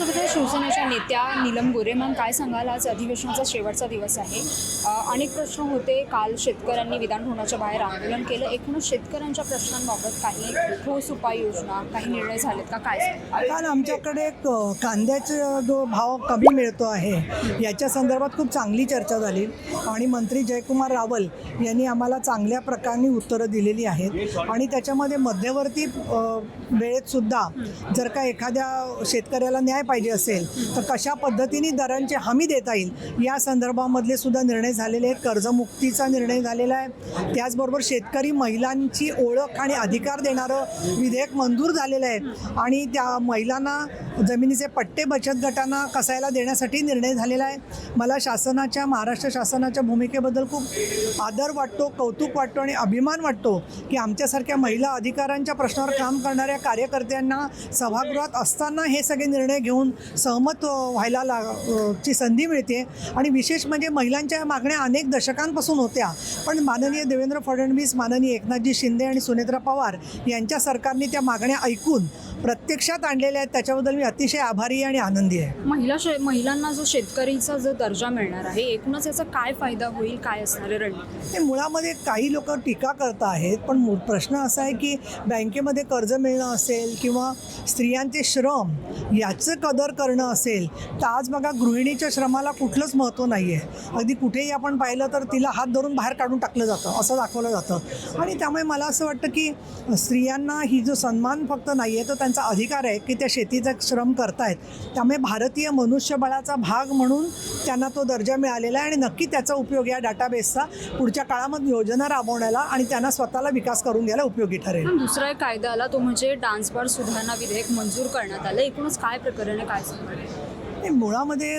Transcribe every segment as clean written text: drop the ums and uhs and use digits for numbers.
सोबत शिवसेनेच्या नेत्या नीलम गोरे मॅम, काय सांगाल? आज अधिवेशनाचा शेवटचा दिवस आहे. अनेक प्रश्न होते. काल शेतकऱ्यांनी विधानभवनाच्या बाहेर आंदोलन केलं. एकूणच शेतकऱ्यांच्या प्रश्नांबाबत काही ठोस उपाययोजना, काही निर्णय झालेत का? काय काल आमच्याकडे कांद्याचा जो भाव कमी मिळतो आहे याच्या संदर्भात खूप चांगली चर्चा झाली आणि मंत्री जयकुमार रावल यांनी आम्हाला चांगल्या प्रकारे उत्तरं दिलेली आहेत. आणि त्याच्यामध्ये मध्यवर्ती वेळेतसुद्धा जर का एखाद्या शेतकऱ्याला न्याय पाहिजे असेल तर कशा पद्धतीने दरांची हमी देता येईल या संदर्भामधले सुद्धा निर्णय झालेले आहेत. कर्जमुक्तीचा निर्णय झालेला आहे. त्याचबरोबर शेतकरी महिलांची ओळख आणि अधिकार देणारं विधेयक मंजूर झालेलं आहे आणि त्या महिलांना जमिनीचे पट्टे बचत गटांना कसायला देण्यासाठी निर्णय झालेला आहे. मला महाराष्ट्र शासनाच्या भूमिकेबद्दल खूप आदर वाटतो, कौतुक वाटतो आणि अभिमान वाटतो की आमच्यासारख्या महिला अधिकारांच्या प्रश्नावर काम करणाऱ्या कार्यकर्त्यांना सभागृहात असताना हे सगळे निर्णय घेऊन सहमत व्हायला ची संधी मिळते. आणि विशेष म्हणजे महिलांच्या मागण्या अनेक दशकांपासून होत्या, पण माननीय देवेंद्र फडणवीस, माननीय एकनाथजी शिंदे आणि सुनेत्रा पवार यांच्या सरकारने त्या मागण्या ऐकून प्रत्यक्षात आणलेल्या आहेत. त्याच्याबद्दल मी अतिशय आभारी आणि आनंदी आहे. महिलांना जो शेतकरीचा जो दर्जा मिळणार आहे, एकूणच याचा काय फायदा होईल? काय असणार आहे रणनीती? हे मुळामध्ये काही लोक टीका करत आहेत, पण प्रश्न असा आहे की बँकेमध्ये कर्ज मिळणं असेल किंवा स्त्रियांचे श्रम याचं कदर करणं असेल तर आज बघा गृहिणीच्या श्रमाला कुठलंच महत्त्व नाही आहे. अगदी कुठेही आपण पाहिलं तर तिला हात धरून बाहेर काढून टाकलं जातं, असं दाखवलं जातं. आणि त्यामुळे मला असं वाटतं की स्त्रियांना ही जो सन्मान फक्त नाही आहे, तर त्यांचा अधिकार आहे की त्या शेतीचा श्रम करतायत. त्यामुळे भारतीय मनुष्यबळाचा भाग म्हणून त्यांना तो दर्जा मिळालेला आहे आणि नक्की त्याचा उपयोग या डाटाबेसचा पुढच्या काळामध्ये योजना राबवण्याला आणि त्यांना स्वतःला विकास करून घ्यायला उपयोगी ठरेल. दुसरा एक कायदा आला, तो म्हणजे डान्स बार सुधारणा विधेयक मंजूर करण्यात आलं. एकूणच काय प्रकरण आहे, काय सांगणार? मुळामध्ये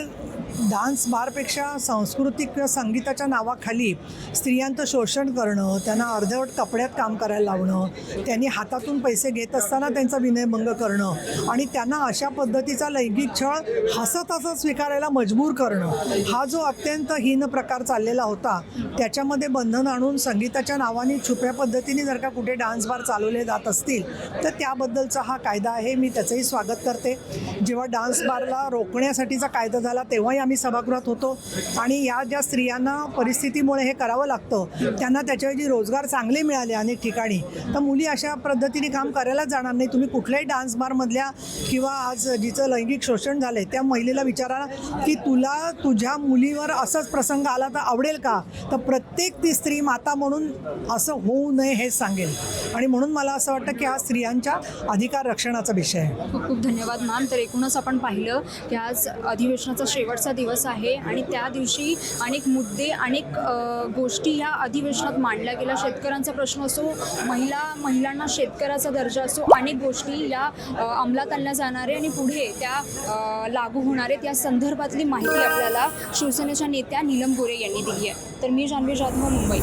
डान्स बारपेक्षा सांस्कृतिक किंवा संगीताच्या नावाखाली स्त्रियांचं शोषण करणं, त्यांना अर्धवट कपड्यात काम करायला लावणं, त्यांनी हातातून पैसे घेत असताना त्यांचा विनयभंग करणं आणि त्यांना अशा पद्धतीचा लैंगिक छळ हसत स्वीकारायला मजबूर करणं, हा जो अत्यंत हीन प्रकार चाललेला होता त्याच्यामध्ये बंधन आणून संगीताच्या नावाने छुप्या पद्धतीने जर का कुठे डान्स बार चालवले जात असतील तर त्याबद्दलचा हा कायदा आहे. मी त्याचंही स्वागत करते. जेव्हा डान्स बारला रोखण्यासाठीचा कायदा झाला तेव्हाही आम्ही सभागृहात होतो आणि या ज्या स्त्रियांना परिस्थितीमुळे हे करावं लागतं त्यांना त्याच्याऐवजी रोजगार चांगले मिळाले अनेक ठिकाणी, तर मुली अशा पद्धतीने काम करायलाच जाणार नाही. तुम्ही कुठल्याही डान्स बारमधल्या किंवा आज जिचं लैंगिक शोषण झालं आहे त्या महिलेला विचारा की तुला तुझ्या मुलीवर असंच प्रसंग आला तर आवडेल का? तर प्रत्येक ती स्त्री माता म्हणून असं होऊ नये हेच सांगेल. आणि म्हणून मला असं वाटतं की हा स्त्रियांच्या अधिकार रक्षणाचा विषय आहे. खूप खूप धन्यवाद मॅम. तर एकूणच आपण पाहिलं की आज अधिवेशनाचा शेवटचा दिवस आहे आणि त्या दिवशी अनेक मुद्दे, अनेक गोष्टी ह्या अधिवेशनात मांडल्या गेल्या. शेतकऱ्यांचा प्रश्न असो, महिलांना शेतकऱ्याचा दर्जा असो, अनेक गोष्टी या अंमलात आणल्या जाणारे आणि पुढे त्या लागू होणारे त्या संदर्भातली माहिती आपल्याला शिवसेनेच्या नेत्या नीलम गोरे यांनी दिली आहे. तर मी जान्हवी जाधव, मुंबई.